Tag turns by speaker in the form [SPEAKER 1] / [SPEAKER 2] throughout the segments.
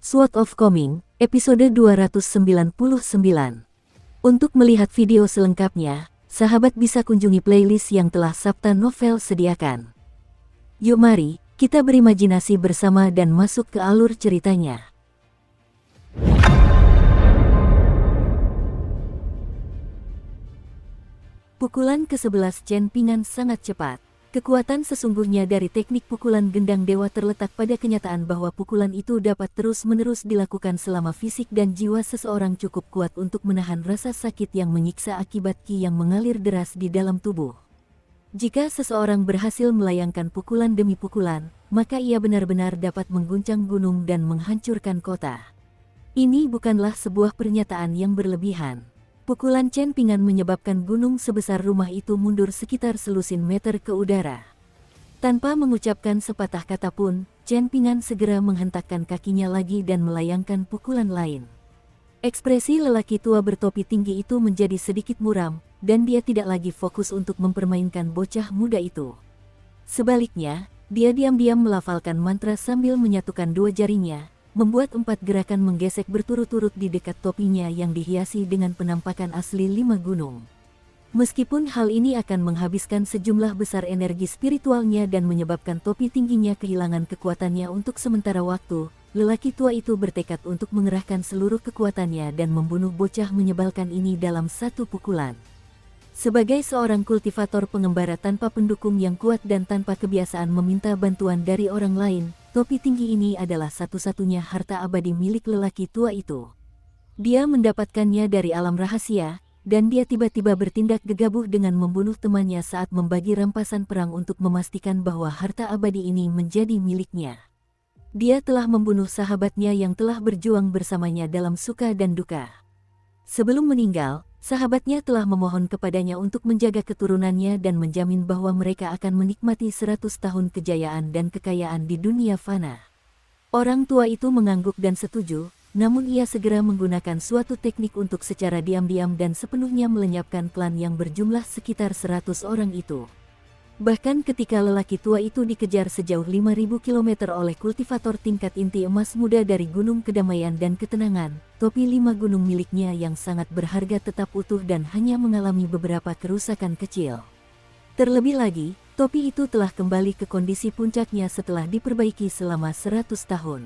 [SPEAKER 1] Sword of Coming, episode 299. Untuk melihat video selengkapnya, sahabat bisa kunjungi playlist yang telah Sabta Novel sediakan. Yuk mari, kita berimajinasi bersama dan masuk ke alur ceritanya. Pukulan ke-11 Chen Pingan sangat cepat. Kekuatan sesungguhnya dari teknik pukulan gendang dewa terletak pada kenyataan bahwa pukulan itu dapat terus-menerus dilakukan selama fisik dan jiwa seseorang cukup kuat untuk menahan rasa sakit yang menyiksa akibat ki yang mengalir deras di dalam tubuh. Jika seseorang berhasil melayangkan pukulan demi pukulan, maka ia benar-benar dapat mengguncang gunung dan menghancurkan kota. Ini bukanlah sebuah pernyataan yang berlebihan. Pukulan Chen Pingan menyebabkan gunung sebesar rumah itu mundur sekitar selusin meter ke udara. Tanpa mengucapkan sepatah kata pun, Chen Pingan segera menghentakkan kakinya lagi dan melayangkan pukulan lain. Ekspresi lelaki tua bertopi tinggi itu menjadi sedikit muram, dan dia tidak lagi fokus untuk mempermainkan bocah muda itu. Sebaliknya, dia diam-diam melafalkan mantra sambil menyatukan dua jarinya, membuat 4 gerakan menggesek berturut-turut di dekat topinya yang dihiasi dengan penampakan asli 5 gunung. Meskipun hal ini akan menghabiskan sejumlah besar energi spiritualnya dan menyebabkan topi tingginya kehilangan kekuatannya untuk sementara waktu, lelaki tua itu bertekad untuk mengerahkan seluruh kekuatannya dan membunuh bocah menyebalkan ini dalam satu pukulan. Sebagai seorang kultivator pengembara tanpa pendukung yang kuat dan tanpa kebiasaan meminta bantuan dari orang lain, topi tinggi ini adalah satu-satunya harta abadi milik lelaki tua itu. Dia mendapatkannya dari alam rahasia, dan dia tiba-tiba bertindak gegabah dengan membunuh temannya saat membagi rampasan perang untuk memastikan bahwa harta abadi ini menjadi miliknya. Dia telah membunuh sahabatnya yang telah berjuang bersamanya dalam suka dan duka. Sebelum meninggal, sahabatnya telah memohon kepadanya untuk menjaga keturunannya dan menjamin bahwa mereka akan menikmati 100 tahun kejayaan dan kekayaan di dunia fana. Orang tua itu mengangguk dan setuju, namun ia segera menggunakan suatu teknik untuk secara diam-diam dan sepenuhnya melenyapkan klan yang berjumlah sekitar 100 orang itu. Bahkan ketika lelaki tua itu dikejar sejauh 5.000 km oleh kultivator tingkat inti emas muda dari Gunung Kedamaian dan Ketenangan, topi 5 gunung miliknya yang sangat berharga tetap utuh dan hanya mengalami beberapa kerusakan kecil. Terlebih lagi, topi itu telah kembali ke kondisi puncaknya setelah diperbaiki selama 100 tahun.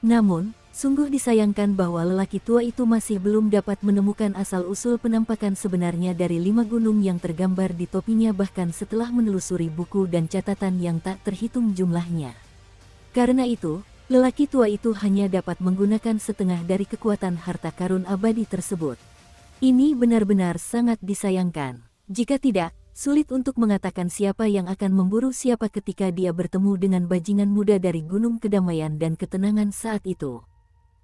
[SPEAKER 1] Namun, sungguh disayangkan bahwa lelaki tua itu masih belum dapat menemukan asal-usul penampakan sebenarnya dari 5 gunung yang tergambar di topinya bahkan setelah menelusuri buku dan catatan yang tak terhitung jumlahnya. Karena itu, lelaki tua itu hanya dapat menggunakan setengah dari kekuatan harta karun abadi tersebut. Ini benar-benar sangat disayangkan. Jika tidak, sulit untuk mengatakan siapa yang akan memburu siapa ketika dia bertemu dengan bajingan muda dari Gunung Kedamaian dan Ketenangan saat itu.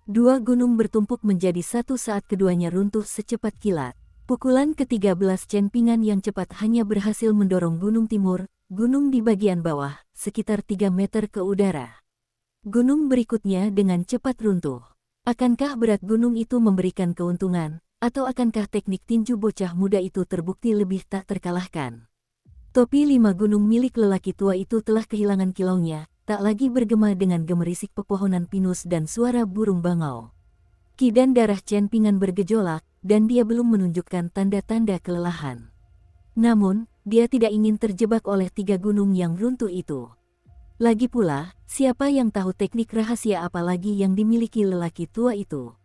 [SPEAKER 1] 2 gunung bertumpuk menjadi satu saat keduanya runtuh secepat kilat. Pukulan ke-13 Chen Pingan yang cepat hanya berhasil mendorong Gunung Timur, gunung di bagian bawah, sekitar 3 meter ke udara. Gunung berikutnya dengan cepat runtuh. Akankah berat gunung itu memberikan keuntungan, atau akankah teknik tinju bocah muda itu terbukti lebih tak terkalahkan? Topi 5 gunung milik lelaki tua itu telah kehilangan kilaunya, tak lagi bergema dengan gemerisik pepohonan pinus dan suara burung bangau. Ki dan darah Chen Pingan bergejolak, dan dia belum menunjukkan tanda-tanda kelelahan. Namun, dia tidak ingin terjebak oleh 3 gunung yang runtuh itu. Lagi pula, siapa yang tahu teknik rahasia apa lagi yang dimiliki lelaki tua itu?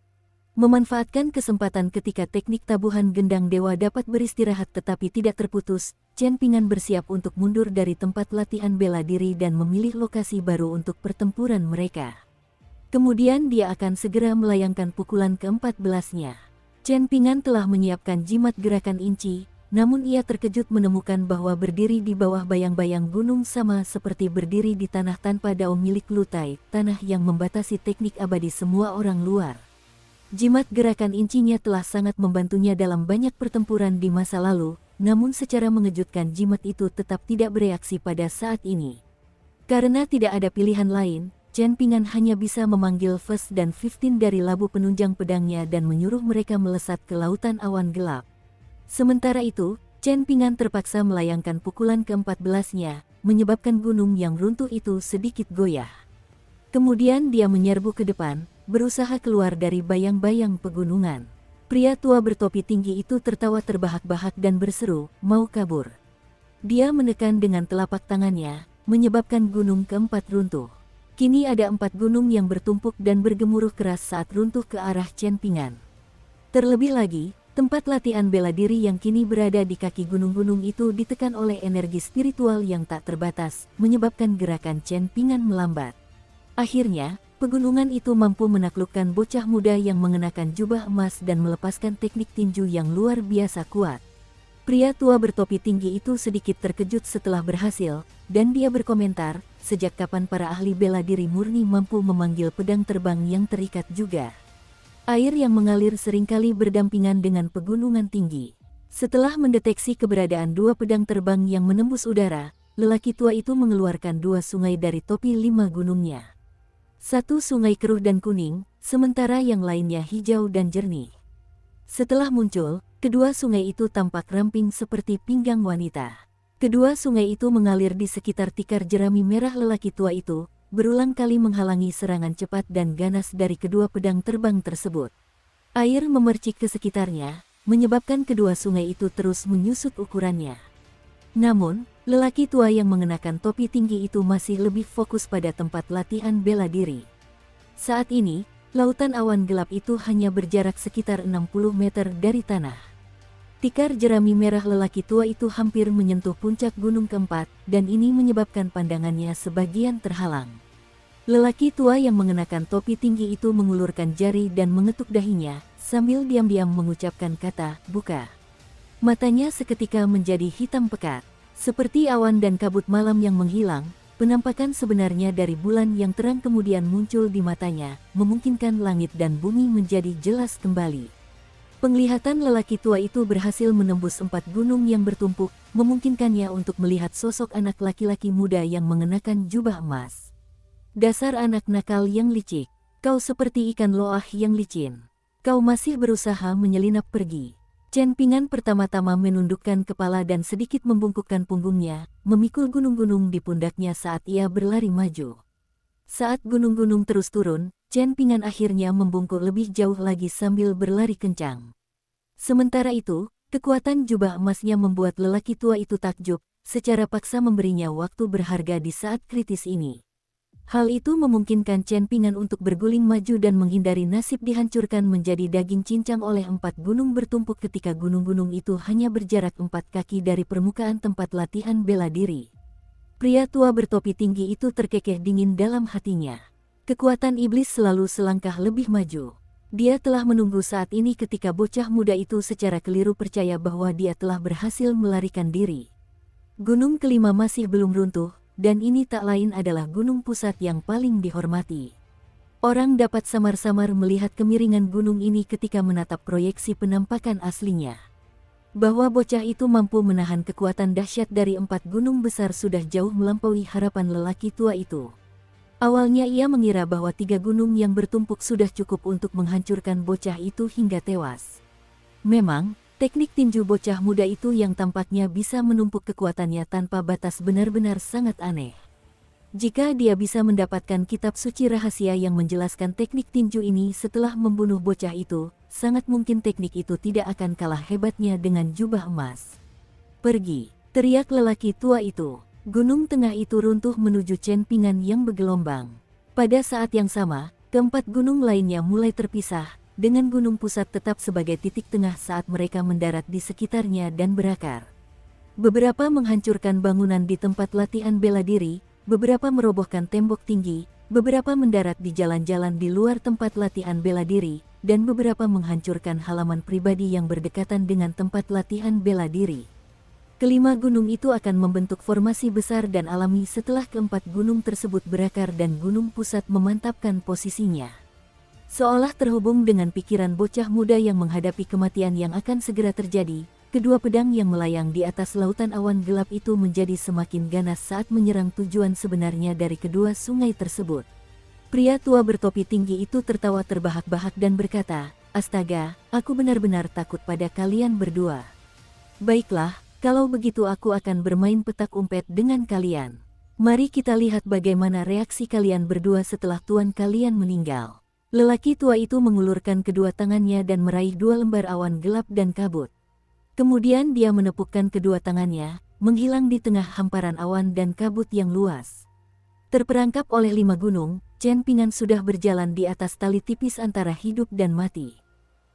[SPEAKER 1] Memanfaatkan kesempatan ketika teknik tabuhan gendang dewa dapat beristirahat tetapi tidak terputus, Chen Pingan bersiap untuk mundur dari tempat latihan bela diri dan memilih lokasi baru untuk pertempuran mereka. Kemudian dia akan segera melayangkan pukulan ke-14-nya. Chen Pingan telah menyiapkan jimat gerakan inci, namun ia terkejut menemukan bahwa berdiri di bawah bayang-bayang gunung sama seperti berdiri di tanah tanpa daun milik Lutai, tanah yang membatasi teknik abadi semua orang luar. Jimat gerakan incinya telah sangat membantunya dalam banyak pertempuran di masa lalu, namun secara mengejutkan jimat itu tetap tidak bereaksi pada saat ini. Karena tidak ada pilihan lain, Chen Pingan hanya bisa memanggil First dan 15 dari labu penunjang pedangnya dan menyuruh mereka melesat ke lautan awan gelap. Sementara itu, Chen Pingan terpaksa melayangkan pukulan ke-14-nya, menyebabkan gunung yang runtuh itu sedikit goyah. Kemudian dia menyerbu ke depan, berusaha keluar dari bayang-bayang pegunungan. Pria tua bertopi tinggi itu tertawa terbahak-bahak dan berseru, "Mau kabur?" Dia menekan dengan telapak tangannya, menyebabkan gunung keempat runtuh. Kini ada 4 gunung yang bertumpuk dan bergemuruh keras saat runtuh ke arah Chen Ping'an. Terlebih lagi, tempat latihan bela diri yang kini berada di kaki gunung-gunung itu ditekan oleh energi spiritual yang tak terbatas, menyebabkan gerakan Chen Ping'an melambat. Akhirnya, pegunungan itu mampu menaklukkan bocah muda yang mengenakan jubah emas dan melepaskan teknik tinju yang luar biasa kuat. Pria tua bertopi tinggi itu sedikit terkejut setelah berhasil, dan dia berkomentar, sejak kapan para ahli bela diri murni mampu memanggil pedang terbang yang terikat juga. Air yang mengalir seringkali berdampingan dengan pegunungan tinggi. Setelah mendeteksi keberadaan 2 pedang terbang yang menembus udara, lelaki tua itu mengeluarkan 2 sungai dari topi 5 gunungnya. Satu sungai keruh dan kuning, sementara yang lainnya hijau dan jernih. Setelah muncul, kedua sungai itu tampak ramping seperti pinggang wanita. Kedua sungai itu mengalir di sekitar tikar jerami merah lelaki tua itu, berulang kali menghalangi serangan cepat dan ganas dari kedua pedang terbang tersebut. Air memercik ke sekitarnya, menyebabkan kedua sungai itu terus menyusut ukurannya. Namun, lelaki tua yang mengenakan topi tinggi itu masih lebih fokus pada tempat latihan bela diri. Saat ini, lautan awan gelap itu hanya berjarak sekitar 60 meter dari tanah. Tikar jerami merah lelaki tua itu hampir menyentuh puncak gunung keempat, dan ini menyebabkan pandangannya sebagian terhalang. Lelaki tua yang mengenakan topi tinggi itu mengulurkan jari dan mengetuk dahinya, sambil diam-diam mengucapkan kata, "Buka." Matanya seketika menjadi hitam pekat. Seperti awan dan kabut malam yang menghilang, penampakan sebenarnya dari bulan yang terang kemudian muncul di matanya, memungkinkan langit dan bumi menjadi jelas kembali. Penglihatan lelaki tua itu berhasil menembus 4 gunung yang bertumpuk, memungkinkannya untuk melihat sosok anak laki-laki muda yang mengenakan jubah emas. "Dasar anak nakal yang licik, kau seperti ikan loah yang licin. Kau masih berusaha menyelinap pergi." Chen Ping'an pertama-tama menundukkan kepala dan sedikit membungkukkan punggungnya, memikul gunung-gunung di pundaknya saat ia berlari maju. Saat gunung-gunung terus turun, Chen Ping'an akhirnya membungkuk lebih jauh lagi sambil berlari kencang. Sementara itu, kekuatan jubah emasnya membuat lelaki tua itu takjub, secara paksa memberinya waktu berharga di saat kritis ini. Hal itu memungkinkan Chen Ping'an untuk berguling maju dan menghindari nasib dihancurkan menjadi daging cincang oleh 4 gunung bertumpuk ketika gunung-gunung itu hanya berjarak 4 kaki dari permukaan tempat latihan bela diri. Pria tua bertopi tinggi itu terkekeh dingin dalam hatinya. Kekuatan iblis selalu selangkah lebih maju. Dia telah menunggu saat ini ketika bocah muda itu secara keliru percaya bahwa dia telah berhasil melarikan diri. Gunung kelima masih belum runtuh, dan ini tak lain adalah gunung pusat yang paling dihormati. Orang dapat samar-samar melihat kemiringan gunung ini ketika menatap proyeksi penampakan aslinya. Bahwa bocah itu mampu menahan kekuatan dahsyat dari 4 gunung besar sudah jauh melampaui harapan lelaki tua itu. Awalnya ia mengira bahwa 3 gunung yang bertumpuk sudah cukup untuk menghancurkan bocah itu hingga tewas. Memang, teknik tinju bocah muda itu yang tampaknya bisa menumpuk kekuatannya tanpa batas benar-benar sangat aneh. Jika dia bisa mendapatkan kitab suci rahasia yang menjelaskan teknik tinju ini setelah membunuh bocah itu, sangat mungkin teknik itu tidak akan kalah hebatnya dengan jubah emas. "Pergi!" teriak lelaki tua itu. Gunung tengah itu runtuh menuju Chen Ping'an yang bergelombang. Pada saat yang sama, keempat gunung lainnya mulai terpisah, dengan gunung pusat tetap sebagai titik tengah saat mereka mendarat di sekitarnya dan berakar. Beberapa menghancurkan bangunan di tempat latihan bela diri, beberapa merobohkan tembok tinggi, beberapa mendarat di jalan-jalan di luar tempat latihan bela diri, dan beberapa menghancurkan halaman pribadi yang berdekatan dengan tempat latihan bela diri. Kelima gunung itu akan membentuk formasi besar dan alami setelah keempat gunung tersebut berakar dan gunung pusat memantapkan posisinya. Seolah terhubung dengan pikiran bocah muda yang menghadapi kematian yang akan segera terjadi, kedua pedang yang melayang di atas lautan awan gelap itu menjadi semakin ganas saat menyerang tujuan sebenarnya dari kedua sungai tersebut. Pria tua bertopi tinggi itu tertawa terbahak-bahak dan berkata, "Astaga, aku benar-benar takut pada kalian berdua. Baiklah, kalau begitu aku akan bermain petak umpet dengan kalian. Mari kita lihat bagaimana reaksi kalian berdua setelah tuan kalian meninggal." Lelaki tua itu mengulurkan kedua tangannya dan meraih 2 lembar awan gelap dan kabut. Kemudian dia menepukkan kedua tangannya, menghilang di tengah hamparan awan dan kabut yang luas. Terperangkap oleh 5 gunung, Chen Ping'an sudah berjalan di atas tali tipis antara hidup dan mati.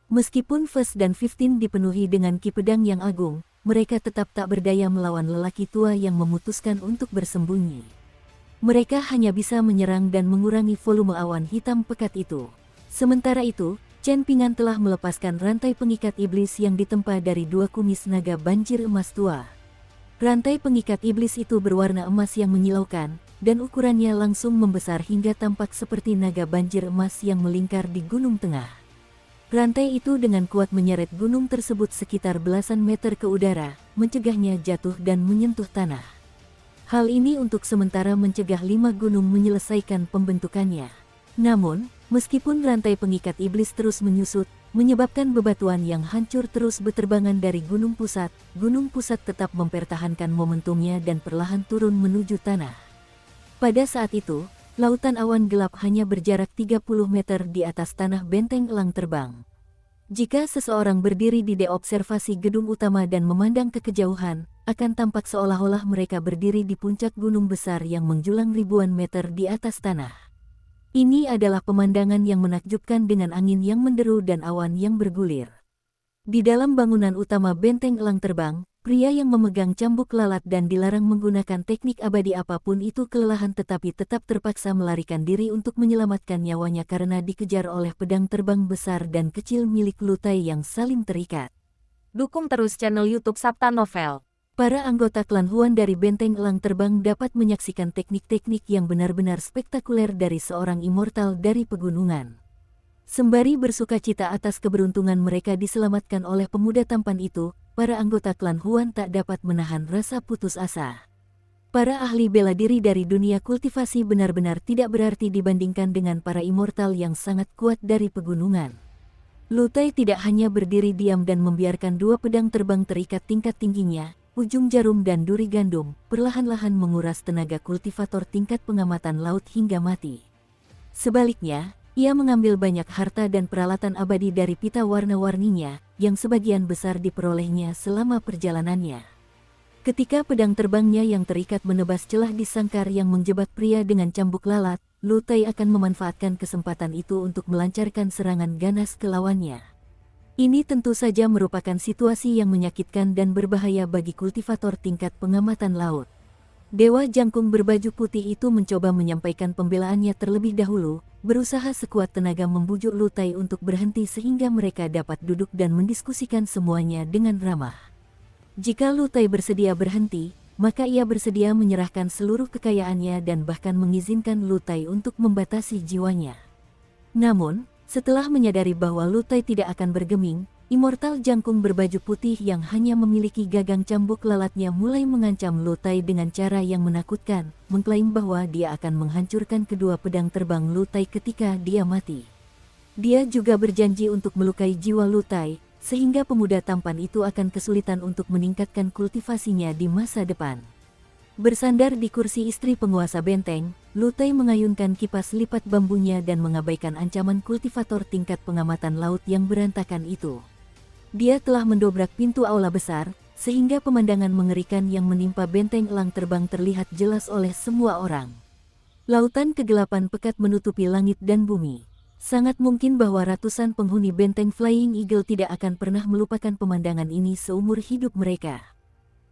[SPEAKER 1] Meskipun First dan 15 dipenuhi dengan ki pedang yang agung, mereka tetap tak berdaya melawan lelaki tua yang memutuskan untuk bersembunyi. Mereka hanya bisa menyerang dan mengurangi volume awan hitam pekat itu. Sementara itu, Chen Ping'an telah melepaskan rantai pengikat iblis yang ditempa dari 2 kumis naga banjir emas tua. Rantai pengikat iblis itu berwarna emas yang menyilaukan, dan ukurannya langsung membesar hingga tampak seperti naga banjir emas yang melingkar di gunung tengah. Rantai itu dengan kuat menyeret gunung tersebut sekitar belasan meter ke udara, mencegahnya jatuh dan menyentuh tanah. Hal ini untuk sementara mencegah 5 gunung menyelesaikan pembentukannya. Namun, meskipun rantai pengikat iblis terus menyusut, menyebabkan bebatuan yang hancur terus berterbangan dari gunung pusat tetap mempertahankan momentumnya dan perlahan turun menuju tanah. Pada saat itu, lautan awan gelap hanya berjarak 30 meter di atas tanah benteng elang terbang. Jika seseorang berdiri di observasi gedung utama dan memandang ke kejauhan, akan tampak seolah-olah mereka berdiri di puncak gunung besar yang menjulang ribuan meter di atas tanah. Ini adalah pemandangan yang menakjubkan dengan angin yang menderu dan awan yang bergulir. Di dalam bangunan utama benteng elang terbang, pria yang memegang cambuk lalat dan dilarang menggunakan teknik abadi apapun itu kelelahan tetapi tetap terpaksa melarikan diri untuk menyelamatkan nyawanya karena dikejar oleh pedang terbang besar dan kecil milik Lu Tai yang saling terikat.
[SPEAKER 2] Dukung terus channel YouTube Sabta Novel.
[SPEAKER 1] Para anggota klan Huan dari benteng elang terbang dapat menyaksikan teknik-teknik yang benar-benar spektakuler dari seorang immortal dari pegunungan. Sembari bersukacita atas keberuntungan mereka diselamatkan oleh pemuda tampan itu, para anggota klan Huan tak dapat menahan rasa putus asa. Para ahli bela diri dari dunia kultivasi benar-benar tidak berarti dibandingkan dengan para immortal yang sangat kuat dari pegunungan. Lu Tai tidak hanya berdiri diam dan membiarkan 2 pedang terbang terikat tingkat tingginya, ujung jarum dan duri gandum, perlahan-lahan menguras tenaga kultivator tingkat pengamatan laut hingga mati. Sebaliknya, ia mengambil banyak harta dan peralatan abadi dari pita warna-warninya, yang sebagian besar diperolehnya selama perjalanannya. Ketika pedang terbangnya yang terikat menebas celah di sangkar yang menjebak pria dengan cambuk lalat, Lu Tai akan memanfaatkan kesempatan itu untuk melancarkan serangan ganas ke lawannya. Ini tentu saja merupakan situasi yang menyakitkan dan berbahaya bagi kultivator tingkat pengamatan laut. Dewa Jangkung berbaju putih itu mencoba menyampaikan pembelaannya terlebih dahulu, berusaha sekuat tenaga membujuk Lu Tai untuk berhenti sehingga mereka dapat duduk dan mendiskusikan semuanya dengan ramah. Jika Lu Tai bersedia berhenti, maka ia bersedia menyerahkan seluruh kekayaannya dan bahkan mengizinkan Lu Tai untuk membatasi jiwanya. Namun, setelah menyadari bahwa Lu Tai tidak akan bergeming, Immortal Jangkung berbaju putih yang hanya memiliki gagang cambuk lalatnya mulai mengancam Lu Tai dengan cara yang menakutkan, mengklaim bahwa dia akan menghancurkan kedua pedang terbang Lu Tai ketika dia mati. Dia juga berjanji untuk melukai jiwa Lu Tai, sehingga pemuda tampan itu akan kesulitan untuk meningkatkan kultivasinya di masa depan. Bersandar di kursi istri penguasa benteng, Lu Tai mengayunkan kipas lipat bambunya dan mengabaikan ancaman kultivator tingkat pengamatan laut yang berantakan itu. Dia telah mendobrak pintu aula besar, sehingga pemandangan mengerikan yang menimpa benteng elang terbang terlihat jelas oleh semua orang. Lautan kegelapan pekat menutupi langit dan bumi. Sangat mungkin bahwa ratusan penghuni benteng Flying Eagle tidak akan pernah melupakan pemandangan ini seumur hidup mereka.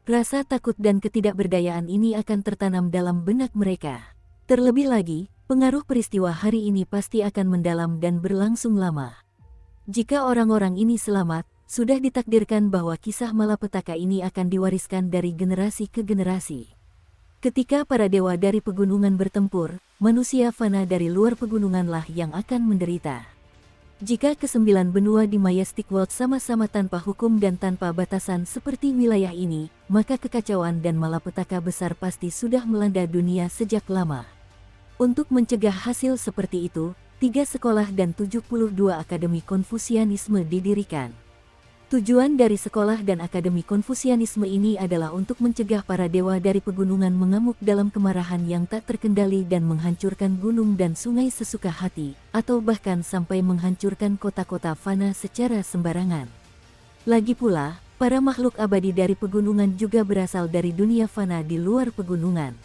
[SPEAKER 1] Rasa takut dan ketidakberdayaan ini akan tertanam dalam benak mereka. Terlebih lagi, pengaruh peristiwa hari ini pasti akan mendalam dan berlangsung lama. Jika orang-orang ini selamat, sudah ditakdirkan bahwa kisah malapetaka ini akan diwariskan dari generasi ke generasi. Ketika para dewa dari pegunungan bertempur, manusia fana dari luar pegununganlah yang akan menderita. Jika ke-9 benua di Majestic World sama-sama tanpa hukum dan tanpa batasan seperti wilayah ini, maka kekacauan dan malapetaka besar pasti sudah melanda dunia sejak lama. Untuk mencegah hasil seperti itu, 3 sekolah dan 72 akademi Konfusianisme didirikan. Tujuan dari sekolah dan akademi Konfusianisme ini adalah untuk mencegah para dewa dari pegunungan mengamuk dalam kemarahan yang tak terkendali dan menghancurkan gunung dan sungai sesuka hati, atau bahkan sampai menghancurkan kota-kota fana secara sembarangan. Lagi pula, para makhluk abadi dari pegunungan juga berasal dari dunia fana di luar pegunungan.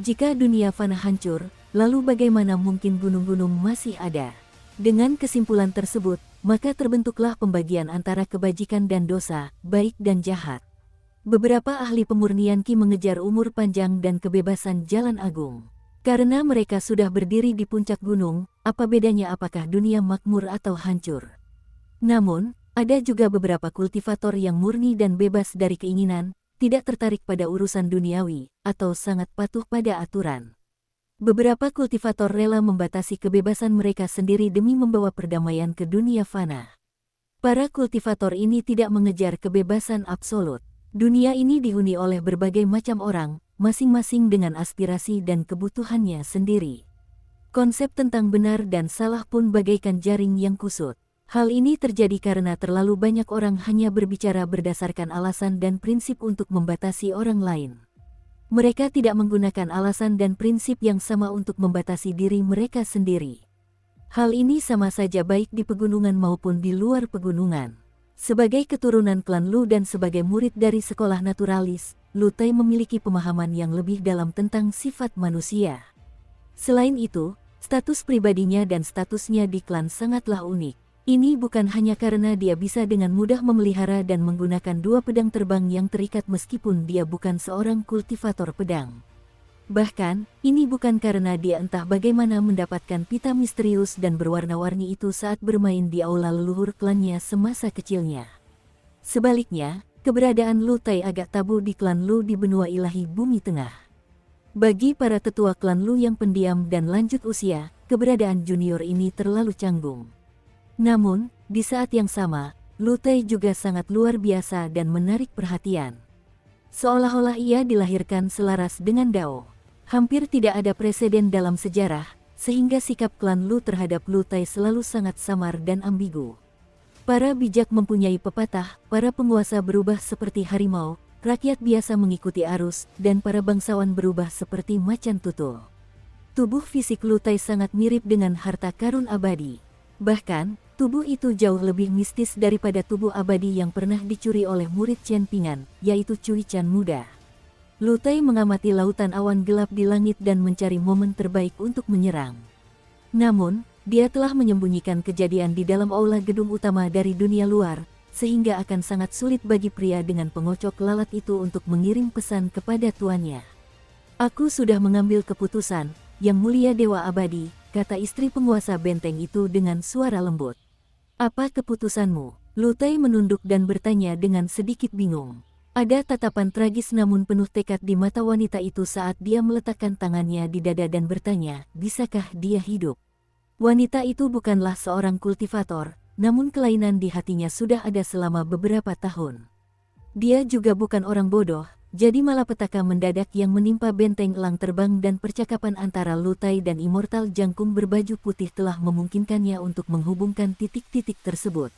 [SPEAKER 1] Jika dunia fana hancur, lalu bagaimana mungkin gunung-gunung masih ada? Dengan kesimpulan tersebut, maka terbentuklah pembagian antara kebajikan dan dosa, baik dan jahat. Beberapa ahli pemurnian Ki mengejar umur panjang dan kebebasan jalan agung. Karena mereka sudah berdiri di puncak gunung, apa bedanya apakah dunia makmur atau hancur? Namun, ada juga beberapa kultivator yang murni dan bebas dari keinginan, tidak tertarik pada urusan duniawi, atau sangat patuh pada aturan. Beberapa kultivator rela membatasi kebebasan mereka sendiri demi membawa perdamaian ke dunia fana. Para kultivator ini tidak mengejar kebebasan absolut. Dunia ini dihuni oleh berbagai macam orang, masing-masing dengan aspirasi dan kebutuhannya sendiri. Konsep tentang benar dan salah pun bagaikan jaring yang kusut. Hal ini terjadi karena terlalu banyak orang hanya berbicara berdasarkan alasan dan prinsip untuk membatasi orang lain. Mereka tidak menggunakan alasan dan prinsip yang sama untuk membatasi diri mereka sendiri. Hal ini sama saja baik di pegunungan maupun di luar pegunungan. Sebagai keturunan klan Lu dan sebagai murid dari sekolah naturalis, Lu Tai memiliki pemahaman yang lebih dalam tentang sifat manusia. Selain itu, status pribadinya dan statusnya di klan sangatlah unik. Ini bukan hanya karena dia bisa dengan mudah memelihara dan menggunakan 2 pedang terbang yang terikat meskipun dia bukan seorang kultivator pedang. Bahkan, ini bukan karena dia entah bagaimana mendapatkan pita misterius dan berwarna-warni itu saat bermain di aula leluhur klannya semasa kecilnya. Sebaliknya, keberadaan Lu Tai agak tabu di klan Lu di benua ilahi Bumi Tengah. Bagi para tetua klan Lu yang pendiam dan lanjut usia, keberadaan junior ini terlalu canggung. Namun, di saat yang sama, Lu Tai juga sangat luar biasa dan menarik perhatian. Seolah-olah ia dilahirkan selaras dengan Dao. Hampir tidak ada preseden dalam sejarah, sehingga sikap klan Lu terhadap Lu Tai selalu sangat samar dan ambigu. Para bijak mempunyai pepatah, para penguasa berubah seperti harimau, rakyat biasa mengikuti arus, dan para bangsawan berubah seperti macan tutul. Tubuh fisik Lu Tai sangat mirip dengan harta karun abadi. Bahkan, tubuh itu jauh lebih mistis daripada tubuh abadi yang pernah dicuri oleh murid Chen Pingan, yaitu Cui Chan muda. Lu Tai mengamati lautan awan gelap di langit dan mencari momen terbaik untuk menyerang. Namun, dia telah menyembunyikan kejadian di dalam aula gedung utama dari dunia luar, sehingga akan sangat sulit bagi pria dengan pengocok lalat itu untuk mengirim pesan kepada tuannya. Aku sudah mengambil keputusan, Yang Mulia Dewa Abadi, kata istri penguasa benteng itu dengan suara lembut. Apa keputusanmu? Lu Tai menunduk dan bertanya dengan sedikit bingung. Ada tatapan tragis namun penuh tekad di mata wanita itu saat dia meletakkan tangannya di dada dan bertanya, bisakah dia hidup? Wanita itu bukanlah seorang kultivator, namun kelainan di hatinya sudah ada selama beberapa tahun. Dia juga bukan orang bodoh, jadi malapetaka mendadak yang menimpa benteng elang terbang dan percakapan antara Lu Tai dan Immortal Jangkung berbaju putih telah memungkinkannya untuk menghubungkan titik-titik tersebut.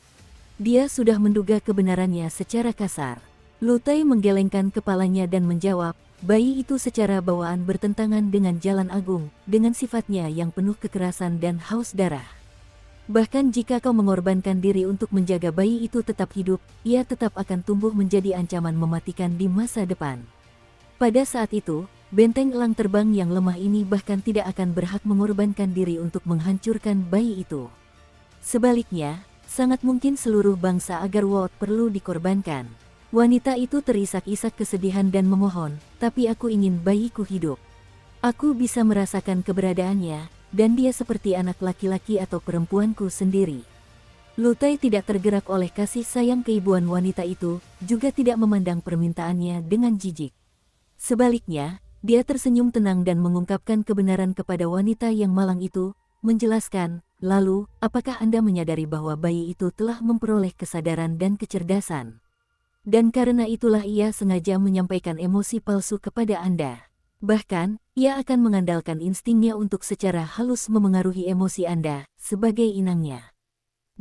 [SPEAKER 1] Dia sudah menduga kebenarannya secara kasar. Lu Tai menggelengkan kepalanya dan menjawab, bayi itu secara bawaan bertentangan dengan jalan agung, dengan sifatnya yang penuh kekerasan dan haus darah. Bahkan jika kau mengorbankan diri untuk menjaga bayi itu tetap hidup, ia tetap akan tumbuh menjadi ancaman mematikan di masa depan. Pada saat itu, benteng elang terbang yang lemah ini bahkan tidak akan berhak mengorbankan diri untuk menghancurkan bayi itu. Sebaliknya, sangat mungkin seluruh bangsa Agarwalk perlu dikorbankan. Wanita itu terisak-isak kesedihan dan memohon, tapi aku ingin bayiku hidup. Aku bisa merasakan keberadaannya, dan dia seperti anak laki-laki atau perempuanku sendiri. Lu Tai tidak tergerak oleh kasih sayang keibuan wanita itu, juga tidak memandang permintaannya dengan jijik. Sebaliknya, dia tersenyum tenang dan mengungkapkan kebenaran kepada wanita yang malang itu, menjelaskan, lalu, apakah Anda menyadari bahwa bayi itu telah memperoleh kesadaran dan kecerdasan? Dan karena itulah ia sengaja menyampaikan emosi palsu kepada Anda. Bahkan, ia akan mengandalkan instingnya untuk secara halus memengaruhi emosi Anda, sebagai inangnya.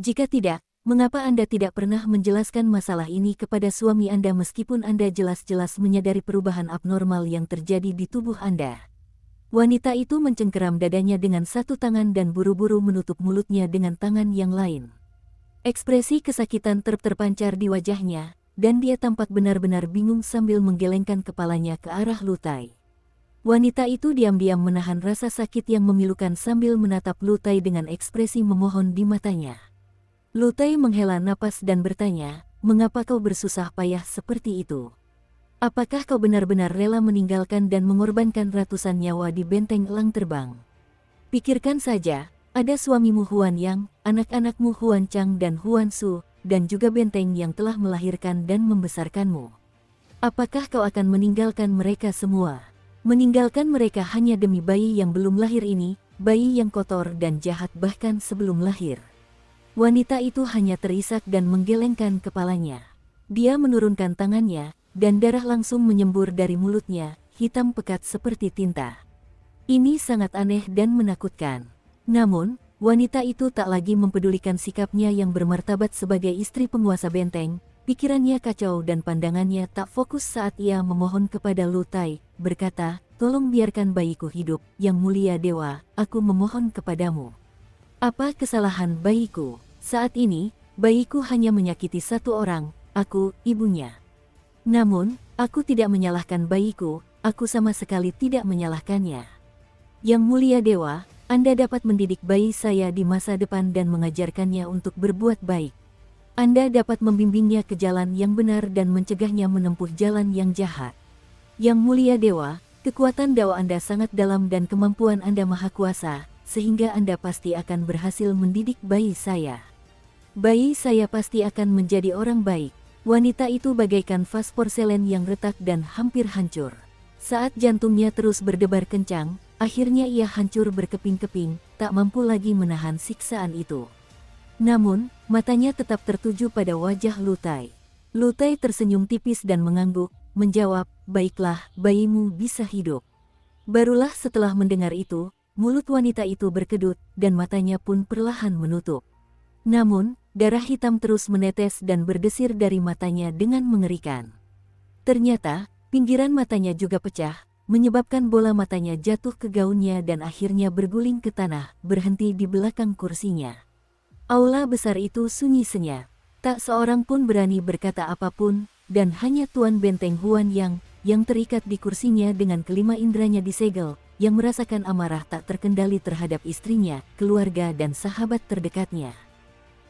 [SPEAKER 1] Jika tidak, Mengapa Anda tidak pernah menjelaskan masalah ini kepada suami Anda meskipun Anda jelas-jelas menyadari perubahan abnormal yang terjadi di tubuh Anda? Wanita itu mencengkeram dadanya dengan satu tangan dan buru-buru menutup mulutnya dengan tangan yang lain. Ekspresi kesakitan terpancar di wajahnya, dan dia tampak benar-benar bingung sambil menggelengkan kepalanya ke arah Lutai. Wanita itu diam-diam menahan rasa sakit yang memilukan sambil menatap Lutai dengan ekspresi memohon di matanya. Lutai menghela napas dan bertanya, "Mengapa kau bersusah payah seperti itu? Apakah kau benar-benar rela meninggalkan dan mengorbankan ratusan nyawa di benteng elang terbang? Pikirkan saja, ada suamimu Huan Yang, anak-anakmu Huan Chang dan Huan Su, dan juga benteng yang telah melahirkan dan membesarkanmu. Apakah kau akan meninggalkan mereka semua? Meninggalkan mereka hanya demi bayi yang belum lahir ini, bayi yang kotor dan jahat bahkan sebelum lahir?" Wanita itu hanya terisak dan menggelengkan kepalanya. Dia menurunkan tangannya, dan darah langsung menyembur dari mulutnya, hitam pekat seperti tinta. Ini sangat aneh dan menakutkan. Namun, wanita itu tak lagi mempedulikan sikapnya yang bermartabat sebagai istri penguasa benteng. Pikirannya kacau dan pandangannya tak fokus saat ia memohon kepada Lutai, berkata, "Tolong biarkan bayiku hidup, Yang Mulia Dewa, aku memohon kepadamu. Apa kesalahan bayiku? Saat ini, bayiku hanya menyakiti satu orang, aku, ibunya. Namun, aku tidak menyalahkan bayiku, aku sama sekali tidak menyalahkannya. Yang Mulia Dewa, Anda dapat mendidik bayi saya di masa depan dan mengajarkannya untuk berbuat baik. Anda dapat membimbingnya ke jalan yang benar dan mencegahnya menempuh jalan yang jahat. Yang Mulia Dewa, kekuatan dawa Anda sangat dalam dan kemampuan Anda maha kuasa, sehingga Anda pasti akan berhasil mendidik bayi saya. Bayi saya pasti akan menjadi orang baik." Wanita itu bagaikan vas porselen yang retak dan hampir hancur. Saat jantungnya terus berdebar kencang, akhirnya ia hancur berkeping-keping, tak mampu lagi menahan siksaan itu. Namun, matanya tetap tertuju pada wajah Lutai. Lutai tersenyum tipis dan mengangguk, menjawab, "Baiklah, bayimu bisa hidup." Barulah setelah mendengar itu, mulut wanita itu berkedut, dan matanya pun perlahan menutup. Namun, darah hitam terus menetes dan berdesir dari matanya dengan mengerikan. Ternyata, pinggiran matanya juga pecah, menyebabkan bola matanya jatuh ke gaunnya dan akhirnya berguling ke tanah, berhenti di belakang kursinya. Aula besar itu sunyi senyap. Tak seorang pun berani berkata apapun, dan hanya Tuan Benteng Huan yang terikat di kursinya dengan kelima indranya disegel, yang merasakan amarah tak terkendali terhadap istrinya, keluarga dan sahabat terdekatnya.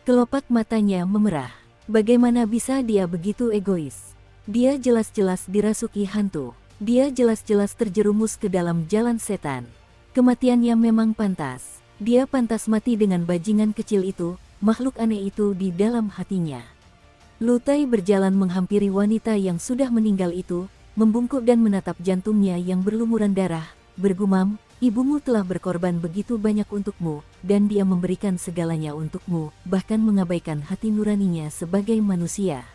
[SPEAKER 1] Kelopak matanya memerah. Bagaimana bisa dia begitu egois? Dia jelas-jelas dirasuki hantu. Dia jelas-jelas terjerumus ke dalam jalan setan. Kematiannya memang pantas. Dia pantas mati dengan bajingan kecil itu, makhluk aneh itu di dalam hatinya. Lutai berjalan menghampiri wanita yang sudah meninggal itu, membungkuk dan menatap jantungnya yang berlumuran darah, bergumam, "Ibumu telah berkorban begitu banyak untukmu, dan dia memberikan segalanya untukmu, bahkan mengabaikan hati nuraninya sebagai manusia.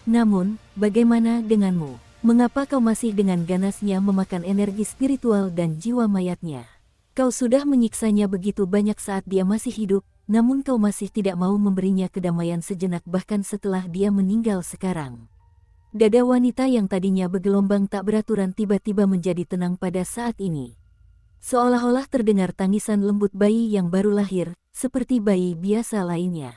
[SPEAKER 1] Namun, bagaimana denganmu? Mengapa kau masih dengan ganasnya memakan energi spiritual dan jiwa mayatnya? Kau sudah menyiksanya begitu banyak saat dia masih hidup, namun kau masih tidak mau memberinya kedamaian sejenak bahkan setelah dia meninggal sekarang." Dada wanita yang tadinya bergelombang tak beraturan tiba-tiba menjadi tenang pada saat ini. Seolah-olah terdengar tangisan lembut bayi yang baru lahir, seperti bayi biasa lainnya.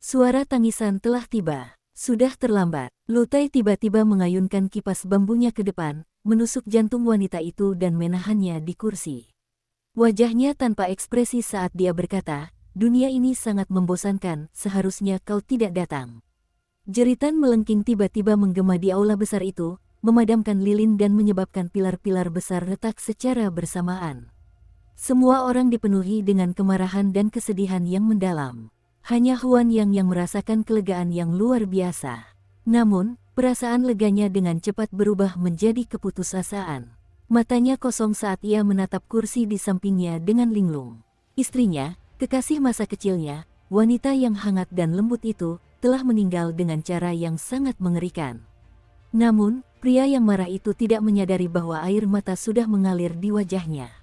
[SPEAKER 1] Suara tangisan telah tiba. Sudah terlambat. Lutai tiba-tiba mengayunkan kipas bambunya ke depan, menusuk jantung wanita itu dan menahannya di kursi. Wajahnya tanpa ekspresi saat dia berkata, "Dunia ini sangat membosankan, seharusnya kau tidak datang." Jeritan melengking tiba-tiba menggema di aula besar itu, memadamkan lilin dan menyebabkan pilar-pilar besar retak secara bersamaan. Semua orang dipenuhi dengan kemarahan dan kesedihan yang mendalam. Hanya Huan yang merasakan kelegaan yang luar biasa. Namun, perasaan leganya dengan cepat berubah menjadi keputusasaan. Matanya kosong saat ia menatap kursi di sampingnya dengan linglung. Istrinya, kekasih masa kecilnya, wanita yang hangat dan lembut itu, telah meninggal dengan cara yang sangat mengerikan. Namun, pria yang marah itu tidak menyadari bahwa air mata sudah mengalir di wajahnya.